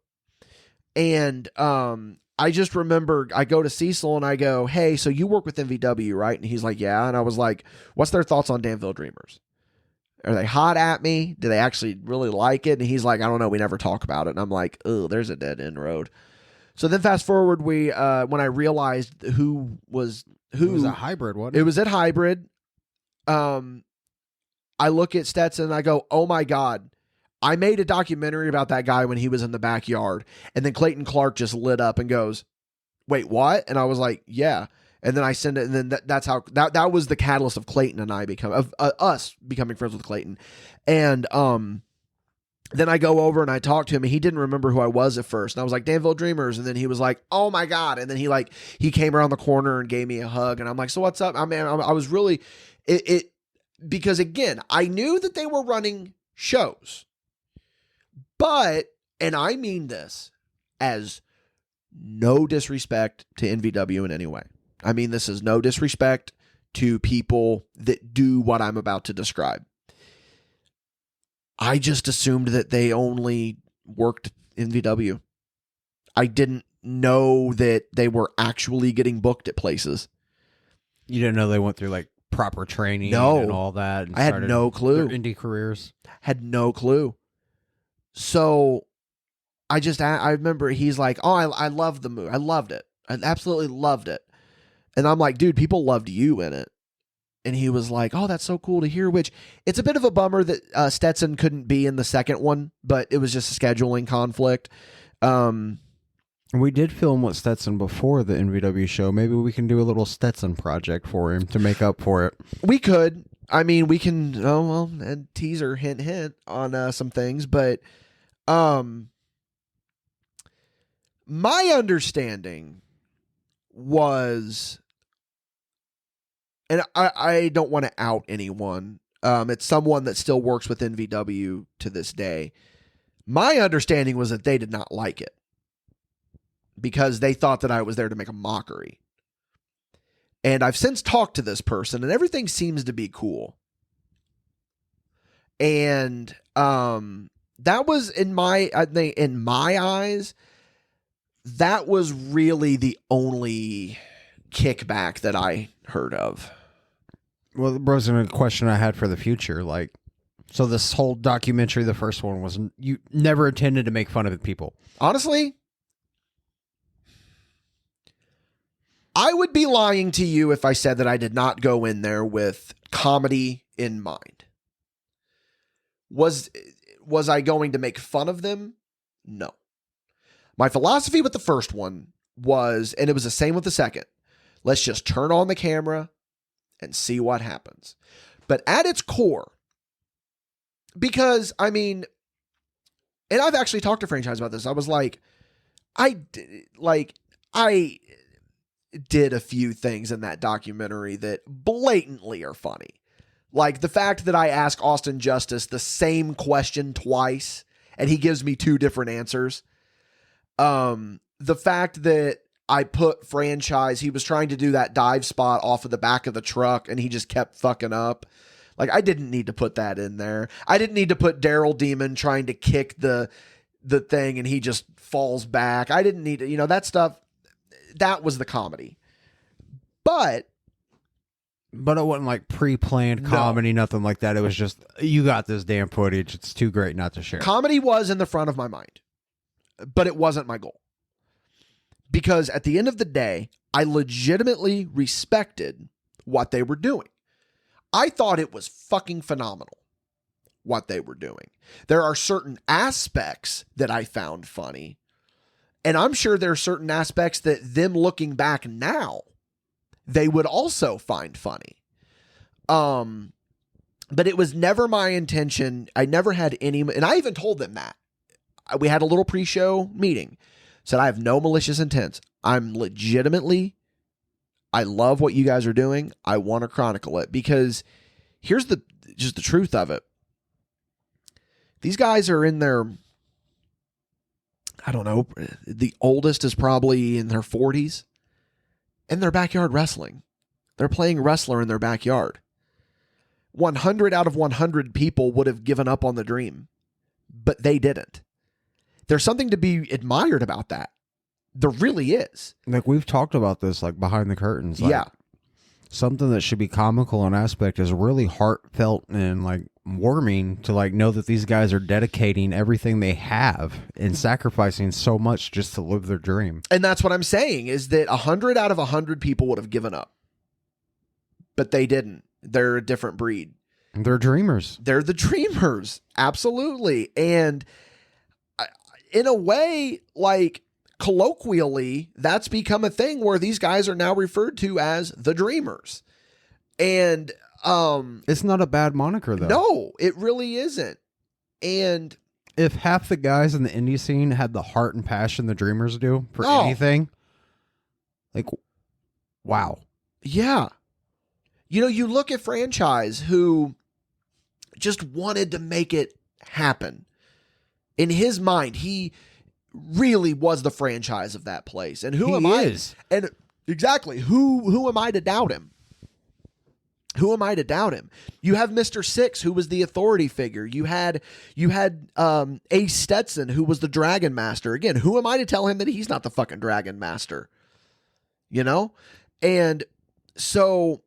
And I just remember I go to Cecil and I go, hey, so you work with MVW, right? And he's like, yeah. And I was like, what's their thoughts on Danville Dreamers? Are they hot at me? Do they actually really like it? And he's like, I don't know. We never talk about it. And I'm like, oh, there's a dead end road. So then fast forward, when I realized who was who. It was a hybrid, wasn't it? It was at Hybrid. I look at Stetson and I go, oh my God. I made a documentary about that guy when he was in the backyard. And then Clayton Clark just lit up and goes, wait, what? And I was like, yeah. And then I send it. And then that's how that was the catalyst of Clayton and I us becoming friends with Clayton. And then I go over and I talk to him and he didn't remember who I was at first. And I was like, Danville Dreamers. And then he was like, oh my God. And then he came around the corner and gave me a hug. And I'm like, so what's up? I mean, I was really because again, I knew that they were running shows. But, and I mean this as no disrespect to NVW in any way. I mean this is no disrespect to people that do what I'm about to describe. I just assumed that they only worked NVW. I didn't know that they were actually getting booked at places. You didn't know they went through like proper training No. and all that. And I had started no clue. their indie careers. Had no clue. So I remember he's like, oh, I loved the movie. I loved it. I absolutely loved it. And I'm like, dude, people loved you in it. And he was like, oh, that's so cool to hear, which it's a bit of a bummer that Stetson couldn't be in the second one, but it was just a scheduling conflict. We did film with Stetson before the NVW show. Maybe we can do a little Stetson project for him to make up for it. We could. I mean, we can, and teaser, hint, hint on some things, but my understanding was, and I don't want to out anyone. It's someone that still works with NVW to this day. My understanding was that they did not like it because they thought that I was there to make a mockery. And I've since talked to this person, and everything seems to be cool. And that was in my eyes, that was really the only kickback that I heard of. Well, that was a question I had for the future. Like, so this whole documentary, the first one, was you never intended to make fun of people. Honestly, I would be lying to you if I said that I did not go in there with comedy in mind. Was I going to make fun of them? No. My philosophy with the first one was, and it was the same with the second, let's just turn on the camera and see what happens. But at its core, because, I mean, and I've actually talked to franchise about this. I was like, I did a few things in that documentary that blatantly are funny. Like the fact that I ask Austin Justice the same question twice and he gives me two different answers. The fact that I put franchise, he was trying to do that dive spot off of the back of the truck and he just kept fucking up. Like, I didn't need to put that in there. I didn't need to put Daryl Demon trying to kick the thing and he just falls back. I didn't need to, that stuff. That was the comedy. But it wasn't like pre-planned comedy, nothing like that. It was just, you got this damn footage. It's too great not to share. Comedy was in the front of my mind, but it wasn't my goal. Because at the end of the day, I legitimately respected what they were doing. I thought it was fucking phenomenal what they were doing. There are certain aspects that I found funny, and I'm sure there are certain aspects that them looking back now, they would also find funny. But it was never my intention. I never had any, and I even told them that. We had a little pre-show meeting. Said, I have no malicious intents. I'm legitimately, I love what you guys are doing. I want to chronicle it because here's just the truth of it. These guys are in their, I don't know, the oldest is probably in their 40s, in their backyard wrestling. They're playing wrestler in their backyard. 100 out of 100 people would have given up on the dream, but they didn't. There's something to be admired about that. There really is. Like, we've talked about this, like, behind the curtains. Like, yeah. Something that should be comical in aspect is really heartfelt and, like, warming to, like, know that these guys are dedicating everything they have and sacrificing so much just to live their dream. And that's what I'm saying, is that 100 out of 100 people would have given up. But they didn't. They're a different breed. They're dreamers. They're the dreamers. Absolutely. And in a way, like, colloquially, that's become a thing where these guys are now referred to as the dreamers. And it's not a bad moniker, though. No, it really isn't. And if half the guys in the indie scene had the heart and passion the dreamers do for anything, like, wow. Yeah. You look at franchise who just wanted to make it happen. In his mind, he really was the franchise of that place. And who am I? And exactly, who am I to doubt him? Who am I to doubt him? You have Mr. Six, who was the authority figure. You had Ace Stetson, who was the Dragon Master. Again, who am I to tell him that he's not the fucking Dragon Master? You know? And so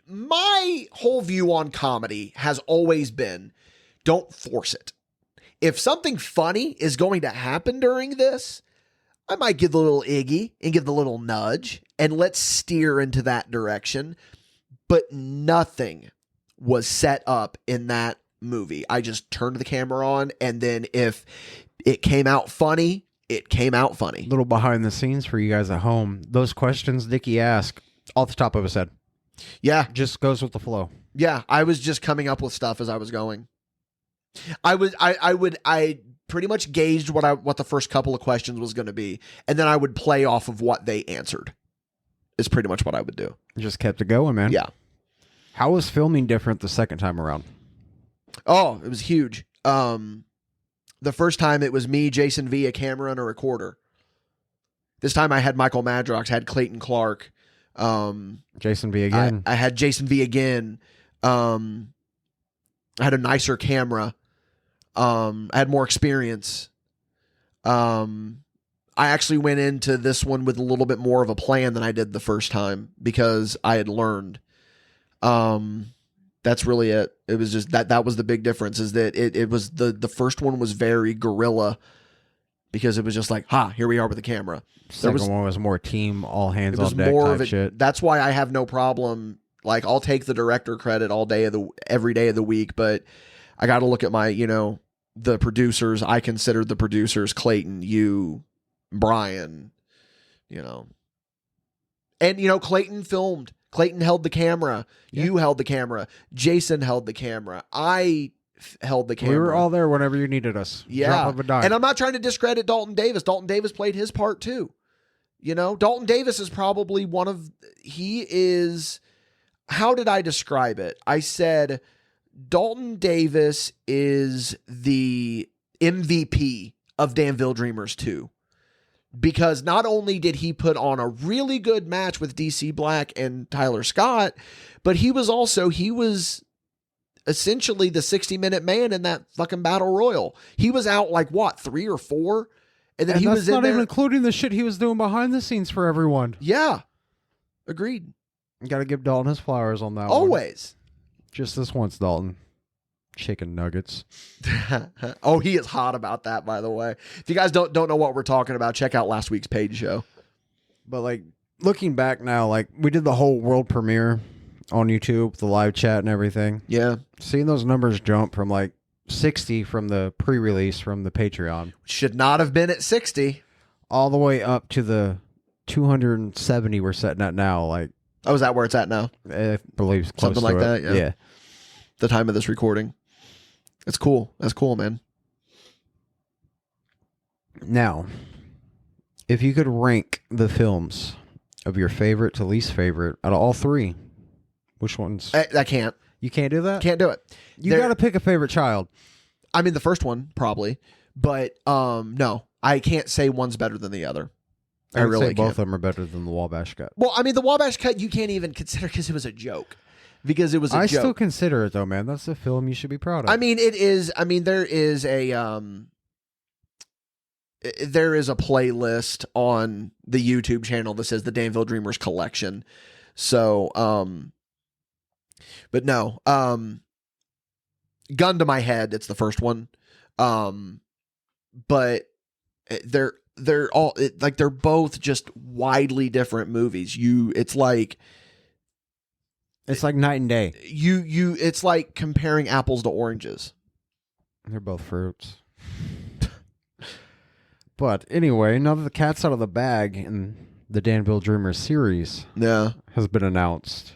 my whole view on comedy has always been, don't force it. If something funny is going to happen during this, I might give the little Iggy and give the little nudge and let's steer into that direction. But nothing was set up in that movie. I just turned the camera on, and then if it came out funny, it came out funny. Little behind the scenes for you guys at home. Those questions Dickie asked off the top of his head. Yeah. Just goes with the flow. Yeah. I was just coming up with stuff as I was going. I pretty much gauged what the first couple of questions was going to be, and then I would play off of what they answered. Is pretty much what I would do. Just kept it going, man. Yeah. How was filming different the second time around? Oh, it was huge. The first time it was me, Jason V, a camera, and a recorder. This time I had Michael Madrox, had Clayton Clark. Jason V again. I had Jason V again. I had a nicer camera. I had more experience. I actually went into this one with a little bit more of a plan than I did the first time because I had learned. That's really it. It was just that was the big difference, is that it was the first one was very guerrilla because it was just like, here we are with the camera. Second one was more team, all hands on deck more type of it. shit. That's why I have no problem. Like, I'll take the director credit every day of the week, but I got to look at my, the producers. I consider the producers Clayton, you, Brian, and Clayton filmed. Clayton held the camera. Yeah. You held the camera. Jason held the camera. I held the camera. We were all there whenever you needed us. Yeah. Drop of a dime. And I'm not trying to discredit Dalton Davis. Dalton Davis played his part too. Dalton Davis is probably how did I describe it? I said Dalton Davis is the MVP of Danville Dreamers 2. Because not only did he put on a really good match with DC Black and Tyler Scott, but he was essentially the 60-minute man in that fucking battle royal. He was out 3 or 4, and then he was in there. That's not even including the shit he was doing behind the scenes for everyone. Yeah, agreed. You got to give Dalton his flowers on that. Always. Just this once, Dalton. Chicken nuggets. Oh, he is hot about that, by the way. If you guys don't know what we're talking about, check out last week's paid show. But looking back now, we did the whole world premiere on YouTube, the live chat and everything. Yeah. Seeing those numbers jump from 60 from the pre-release from the Patreon. Should not have been at 60. All the way up to the 270 we're setting at now. Oh, is that where it's at now? I believe close something like to it. that. Yeah. The time of this recording. It's cool. That's cool, man. Now, if you could rank the films of your favorite to least favorite out of all three, which ones? I can't. You can't do that? Can't do it. You got to pick a favorite child. I mean, the first one, probably. But, no. I can't say one's better than the other. I really say both of them are better than the Wabash cut. Well, I mean, the Wabash cut you can't even consider because it was a joke. Because it was a joke. I still consider it, though, man. That's a film you should be proud of. I mean, it is. I mean, there is a playlist on the YouTube channel that says the Danville Dreamers Collection. So, but no, gun to my head, it's the first one. But they're all they're both just widely different movies. It's like night and day. It's like comparing apples to oranges. They're both fruits. But anyway, now that the cat's out of the bag and the Danville Dreamers series has been announced,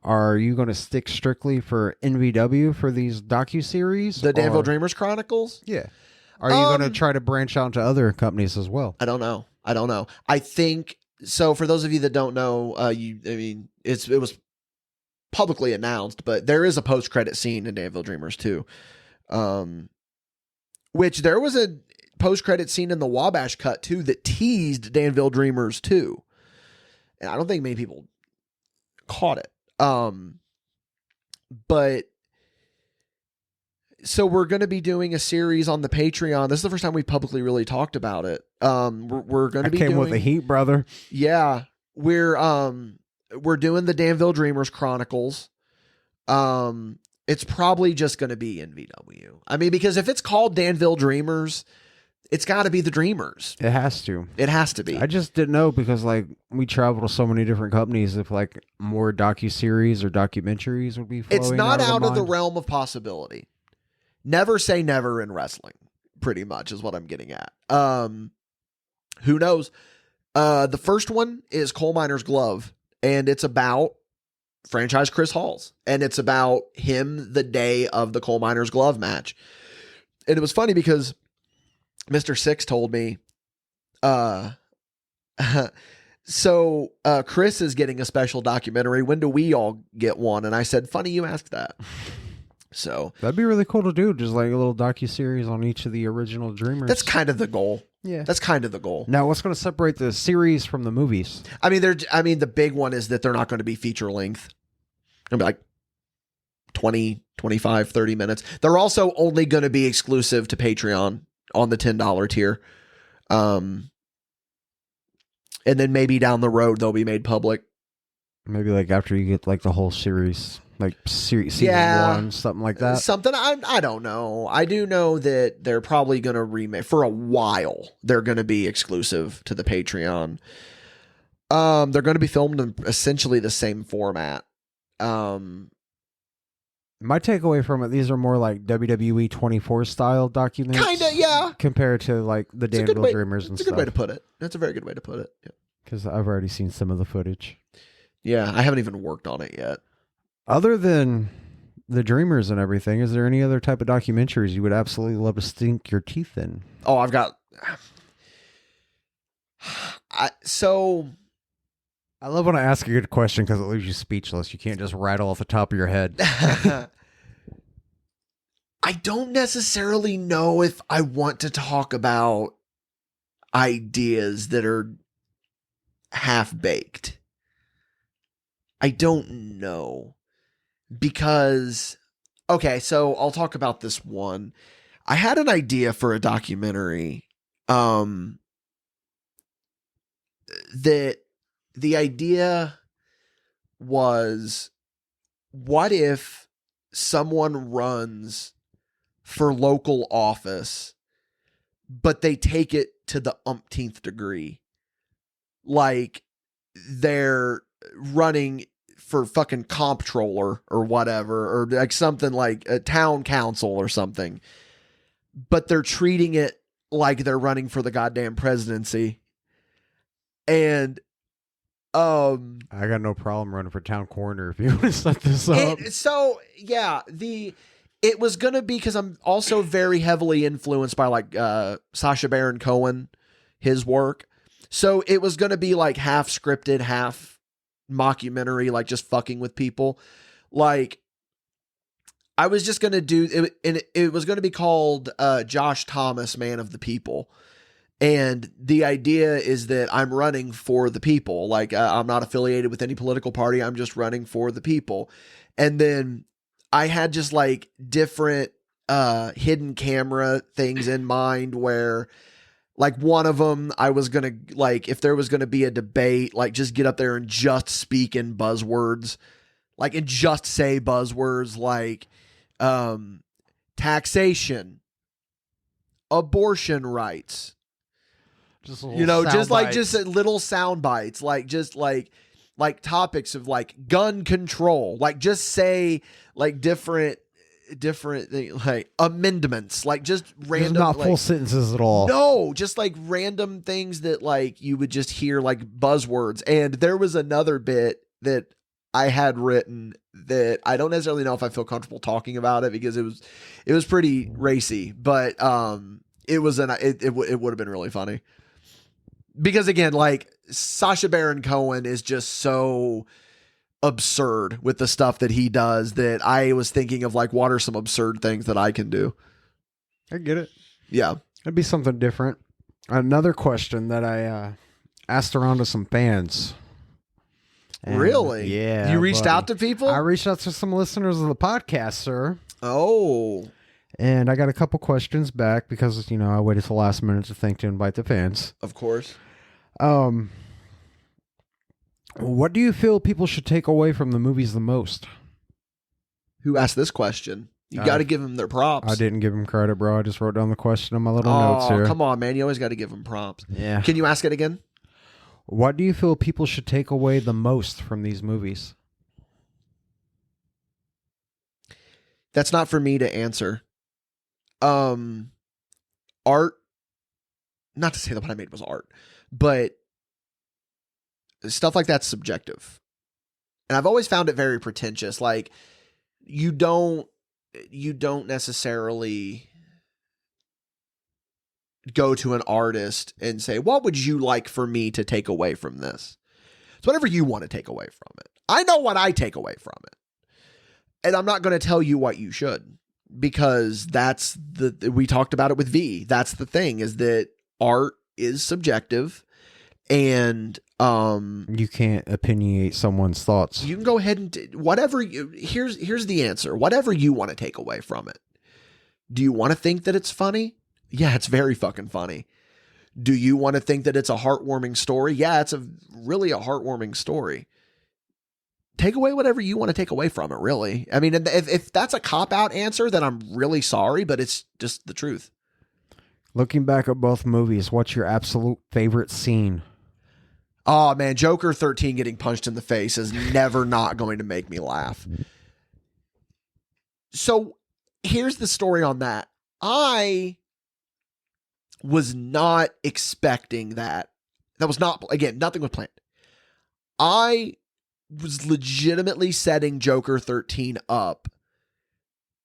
are you going to stick strictly for NVW for these docuseries? The Danville Dreamers Chronicles? Yeah. Are you going to try to branch out to other companies as well? I don't know. I think so. For those of you that don't know, it was publicly announced, but there is a post-credit scene in Danville Dreamers 2. Which there was a post-credit scene in the Wabash cut too that teased Danville Dreamers 2. And I don't think many people caught it. But so we're going to be doing a series on the Patreon. This is the first time we've publicly really talked about it. We're going to be came with the heat, brother. Yeah, we're doing the Danville Dreamers Chronicles. It's probably just going to be in VW. I mean, because if it's called Danville Dreamers, it's got to be the Dreamers. It has to. It has to be. I just didn't know because like we travel to so many different companies. If like more docuseries or documentaries would be flowing It's not out of the mind. realm of possibility. Never say never in wrestling, pretty much is what I'm getting at. Who knows? The first one is Coal Miner's Glove, and it's about franchise Chris Halls, and it's about him the day of the Coal Miner's Glove match. And it was funny because Mr. Six told me, so Chris is getting a special documentary. When do we all get one? And I said, funny you asked that. So that'd be really cool to do, just like a little docuseries on each of the original Dreamers. that's kind of the goal. Yeah. That's kind of the goal. Now, what's going to separate the series from the movies? I mean, the big one is that they're not going to be feature length. It'll be like 20, 25, 30 minutes. They're also only going to be exclusive to Patreon on the $10 tier. And then maybe down the road, they'll be made public. Maybe like after you get like the whole series, like season Yeah. 1, something like that. Something, I don't know. I do know that they're probably going to remake, for a while, they're going to be exclusive to the Patreon. They're going to be filmed in essentially the same format. My takeaway from it, these are more like WWE 24 style documents. Kinda, yeah. Compared to like the It's a good Danville way- Dreamers and It's a stuff. good way to put it. That's a very good way to put it. Yeah. Because I've already seen some of the footage. Yeah, I haven't even worked on it yet. Other than the Dreamers and everything, is there any other type of documentaries you would absolutely love to sink your teeth in? Oh, I've got. I love when I ask a good question because it leaves you speechless. You can't just rattle off the top of your head. I don't necessarily know if I want to talk about ideas that are half baked. I don't know. Because, okay, so I'll talk about this one. I had an idea for a documentary. That the idea was, what if someone runs for local office, but they take it to the umpteenth degree? Like they're running for fucking comptroller or whatever, or like something like a town council or something, but they're treating it like they're running for the goddamn presidency. And I got no problem running for town coroner if you want to set this up. It was gonna be, because I'm also very heavily influenced by like Sacha Baron Cohen, his work. So it was gonna be like half scripted, half mockumentary, like just fucking with people. Like I was just gonna do it, and it was gonna be called Josh Thomas, Man of the People. And the idea is that I'm running for the people. Like I'm not affiliated with any political party. I'm just running for the people. And then I had just like different hidden camera things in mind where, like, one of them I was going to, like, if there was going to be a debate, like just get up there and just speak in buzzwords, like, and just say buzzwords like taxation, abortion rights, Just little sound bites, like just like topics of like gun control, like just say like different things, like amendments, like just random, not like, full sentences at all. No, just like random things that like you would just hear like buzzwords. And there was another bit that I had written that I don't necessarily know if I feel comfortable talking about it because it was pretty racy, but it would have been really funny. Because again, like Sacha Baron Cohen is just so absurd with the stuff that he does that I was thinking of like, what are some absurd things that I can do? I get it. Yeah. It'd be something different. Another question that I asked around to some fans. And, Really? Yeah. You reached buddy. out to people? I reached out to some listeners of the podcast, sir. Oh. And I got a couple questions back because, I waited till the last minute to invite the fans. Of course. What do you feel people should take away from the movies the most? Who asked this question? You got to give them their props. I didn't give him credit, bro. I just wrote down the question on my little notes here. Come on, man. You always got to give them props. Yeah. Can you ask it again? What do you feel people should take away the most from these movies? That's not for me to answer. Art, not to say that what I made was art, but stuff like that's subjective. And I've always found it very pretentious. Like, you don't necessarily go to an artist and say, what would you like for me to take away from this? It's whatever you want to take away from it. I know what I take away from it. And I'm not going to tell you what you should, because we talked about it with V. That's the thing, is that art is subjective, and you can't opinionate someone's thoughts. You can go ahead and here's the answer. Whatever you want to take away from it. Do you want to think that it's funny? Yeah, it's very fucking funny. Do you want to think that it's a heartwarming story? Yeah, it's really a heartwarming story. Take away whatever you want to take away from it, really. I mean, if that's a cop-out answer, then I'm really sorry, but it's just the truth. Looking back at both movies, what's your absolute favorite scene? Oh, man, Joker 13 getting punched in the face is never not going to make me laugh. So here's the story on that. I was not expecting that. That was not, again, nothing was planned. I was legitimately setting Joker 13 up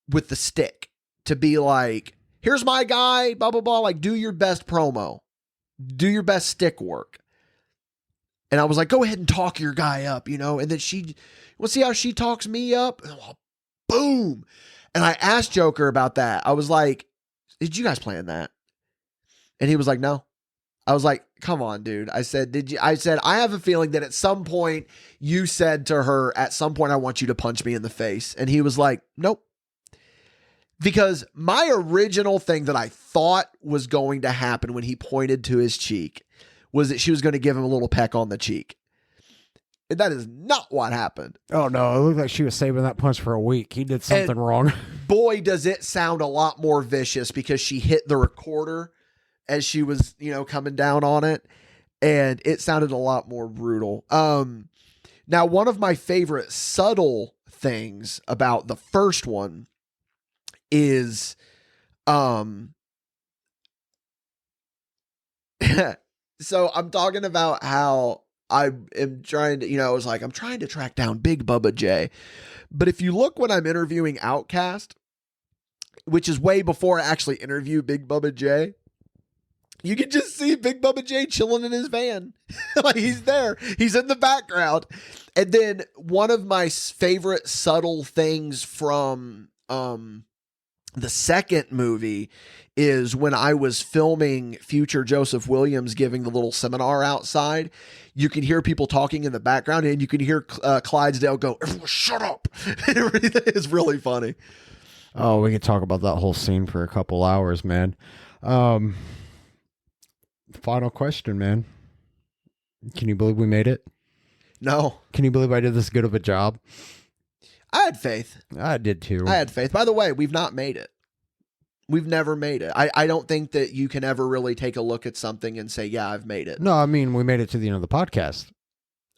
with the stick to be like, here's my guy, blah, blah, blah. Like, do your best promo. Do your best stick work. And I was like, go ahead and talk your guy up, And then we'll see how she talks me up. Boom. And I asked Joker about that. I was like, did you guys plan that? And he was like, no. I was like, come on, dude. I said, I have a feeling that at some point you said to her, at some point, I want you to punch me in the face. And he was like, nope. Because my original thing that I thought was going to happen when he pointed to his cheek was that she was going to give him a little peck on the cheek. And that is not what happened. Oh, no. It looked like she was saving that punch for a week. He did something wrong. Boy, does it sound a lot more vicious because she hit the recorder as she was, coming down on it. And it sounded a lot more brutal. Now, one of my favorite subtle things about the first one is, so I'm talking about how I am trying to, I was like, I'm trying to track down Big Bubba J. But if you look when I'm interviewing Outkast, which is way before I actually interview Big Bubba J, you can just see Big Bubba J chilling in his van. Like, he's there. He's in the background. And then one of my favorite subtle things from the second movie is when I was filming future Joseph Williams giving the little seminar outside. You can hear people talking in the background, and you can hear Clydesdale go, "Everyone shut up." It's really funny. Oh, we could talk about that whole scene for a couple hours, man. Final question, man. Can you believe we made it? No. Can you believe I did this good of a job? I had faith. I did too. I had faith. By the way, we've not made it. We've never made it. I don't think that you can ever really take a look at something and say, yeah, I've made it. No, I mean, we made it to the end of the podcast.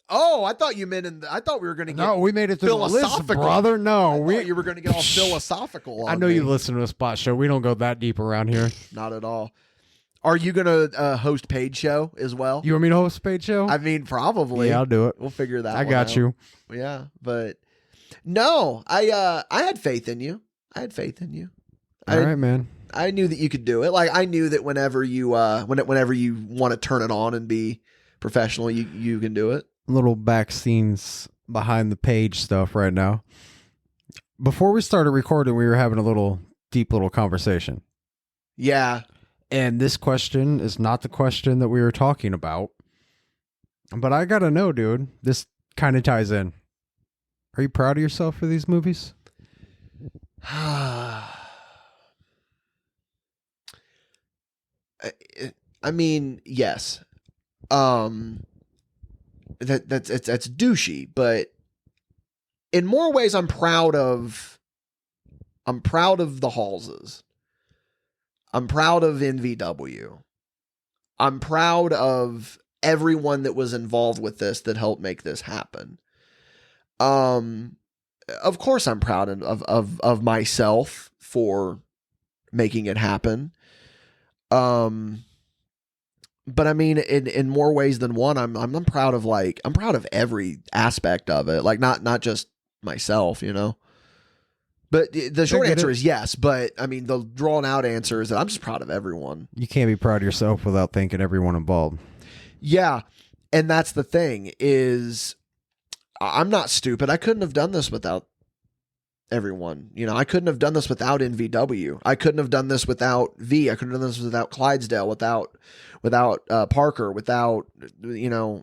Oh, I thought you meant I thought we were going to get No, we made it to the list, brother. No, you were going to get all philosophical on I know me. you listen to a spot show. We don't go that deep around here. Not at all. Are you going to host Paid Show as well? You want me to host Paid Show? I mean, probably. Yeah, I'll do it. We'll figure that I one got out. you. Yeah, but no, I had faith in you. I had faith in you. All right, man. I knew that you could do it. Like, I knew that whenever you whenever you want to turn it on and be professional, you can do it. Little back scenes behind the page stuff right now. Before we started recording, we were having a little deep little conversation. Yeah. And this question is not the question that we were talking about. But I gotta know, dude. This kind of ties in. Are you proud of yourself for these movies? I mean, yes. That's douchey, but in more ways, I'm proud of the Halses. I'm proud of NVW. I'm proud of everyone that was involved with this that helped make this happen. Of course, I'm proud of myself for making it happen. But I mean, in more ways than one, I'm proud of every aspect of it. Like not just myself, you know. But the short answer is yes. But I mean, the drawn out answer is that I'm just proud of everyone. You can't be proud of yourself without thanking everyone involved. Yeah, and that's the thing is, I'm not stupid. I couldn't have done this without everyone. You know, I couldn't have done this without NVW. I couldn't have done this without V. I couldn't have done this without Clydesdale, without Parker, without, you know,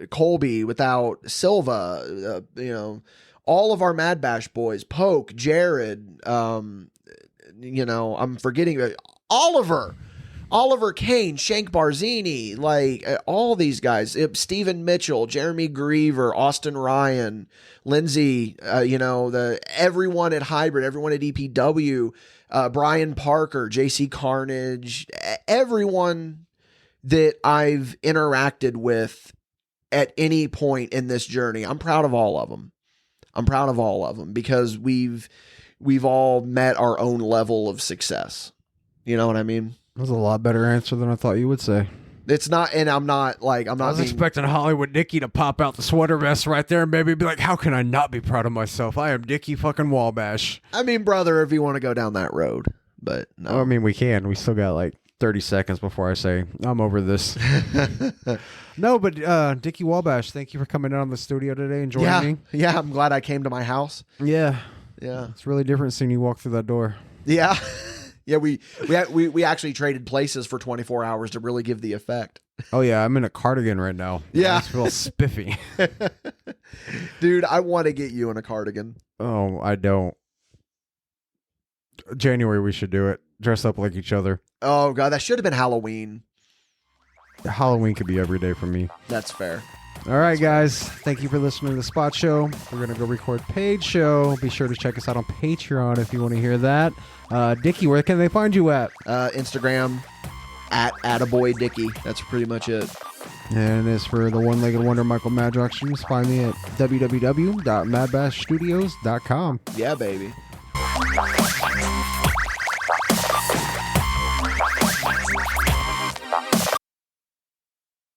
Colby, without Silva, you know, all of our MadBash boys, Poke, Jared, you know, I'm forgetting Oliver Kane, Shank Barzini, like all these guys, Stephen Mitchell, Jeremy Griever, Austin Ryan, Lindsay, you know, everyone at Hybrid, everyone at EPW, Brian Parker, JC Carnage, everyone that I've interacted with at any point in this journey. I'm proud of all of them. Because we've all met our own level of success. You know what I mean? That was a lot better answer than I thought you would say. It's not, and I'm not. I was expecting Hollywood Dickie to pop out the sweater vest right there and maybe be like, how can I not be proud of myself? I am Dickie fucking Wabash. I mean, brother, if you want to go down that road, but no. I mean, we can. We still got like 30 seconds before I say, I'm over this. No, but Dickie Wabash, thank you for coming out on the studio today and joining me. Yeah, I'm glad I came to my house. Yeah. Yeah. It's really different seeing you walk through that door. Yeah. Yeah, we actually traded places for 24 hours to really give the effect. Oh, yeah, I'm in a cardigan right now. Yeah. I just feel spiffy. Dude, I want to get you in a cardigan. Oh, I don't. January, we should do it. Dress up like each other. Oh, God, that should have been Halloween. Halloween could be every day for me. That's fair. All right, guys. Thank you for listening to The Spot Show. We're going to go record Paige Show. Be sure to check us out on Patreon if you want to hear that. Dickie, where can they find you at? Instagram, at @attaboydickie. That's pretty much it. And as for the one-legged wonder, Michael Madrox, you can just find me at www.madbashstudios.com. Yeah, baby.